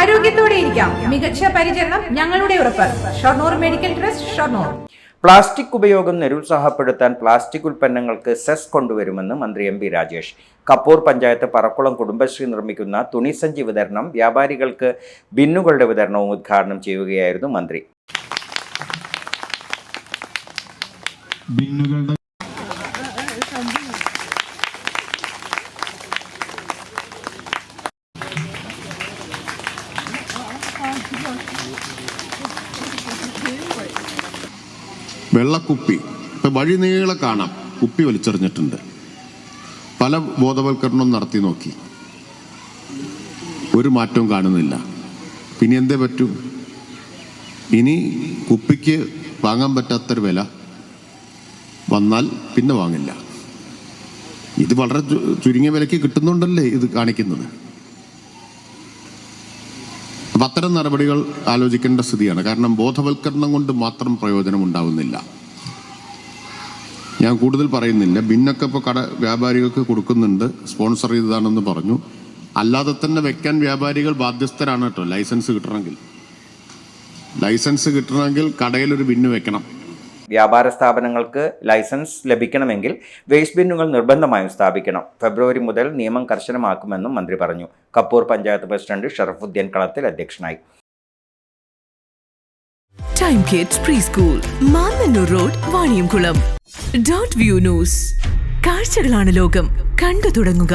ആരോഗ്യത്തോടെ ഇരിക്കാം. മികച്ച പരിചരണം ഞങ്ങളുടെ ഉറപ്പ്. Shoranur medical trust, Shoranur. Plastic ഉപയോഗം നിരുത്സാഹപ്പെടുത്താൻ പ്ലാസ്റ്റിക് ഉൽപ്പന്നങ്ങൾക്ക് സെസ് കൊണ്ടുവരുമെന്ന് മന്ത്രി എം പി രാജേഷ്. കപ്പൂർ പഞ്ചായത്ത് പറക്കുളം കുടുംബശ്രീ നിർമ്മിക്കുന്ന തുണിസഞ്ചി വിതരണം, വ്യാപാരികൾക്ക് ബിന്നുകളുടെ വിതരണവും ഉദ്ഘാടനം ചെയ്യുകയായിരുന്നു മന്ത്രി. വെള്ളക്കുപ്പി വഴി നീളെ കാണാം, കുപ്പി വലിച്ചെറിഞ്ഞിട്ടുണ്ട്. പല ബോധവൽക്കരണവും നടത്തി നോക്കി, ഒരു മാറ്റവും കാണുന്നില്ല. പിന്നെ എന്തേ പറ്റൂ? ഇനി കുപ്പിക്ക് വാങ്ങാൻ പറ്റാത്തൊരു വില വന്നാൽ പിന്നെ വാങ്ങില്ല. ഇത് വളരെ ചുരുങ്ങിയ വിലയ്ക്ക് കിട്ടുന്നുണ്ടല്ലേ ഇത് കാണിക്കുന്നത്. അപ്പം അത്തരം നടപടികൾ ആലോചിക്കേണ്ട സ്ഥിതിയാണ്. കാരണം ബോധവൽക്കരണം കൊണ്ട് മാത്രം പ്രയോജനം ഉണ്ടാവുന്നില്ല. ഞാൻ കൂടുതൽ പറയുന്നില്ല. ബിന്നൊക്കെ ഇപ്പോൾ വ്യാപാരികൾക്ക് കൊടുക്കുന്നുണ്ട്, സ്പോൺസർ ചെയ്തതാണെന്ന് പറഞ്ഞു. അല്ലാതെ തന്നെ വെക്കാൻ വ്യാപാരികൾ ബാധ്യസ്ഥരാണ് കേട്ടോ. ലൈസൻസ് കിട്ടണമെങ്കിൽ കടയിലൊരു ബിന്ന് വെക്കണം. വ്യാപാര സ്ഥാപനങ്ങൾക്ക് ലൈസൻസ് ലഭിക്കണമെങ്കിൽ വേസ്റ്റ് ബിന്നുകൾ നിർബന്ധമായും സ്ഥാപിക്കണം. ഫെബ്രുവരി മുതൽ നിയമം കർശനമാക്കുമെന്നും മന്ത്രി പറഞ്ഞു. കപ്പൂർ പഞ്ചായത്ത് പ്രസിഡന്റ് ഷറഫുദ്ദീൻ കളത്തിൽ അധ്യക്ഷനായി. Time kids pre school, Mannannur road, Vaniyamkulam. .View news. കാഴ്ചകളാണ് ലോകം, കണ്ടു തുടങ്ങുക.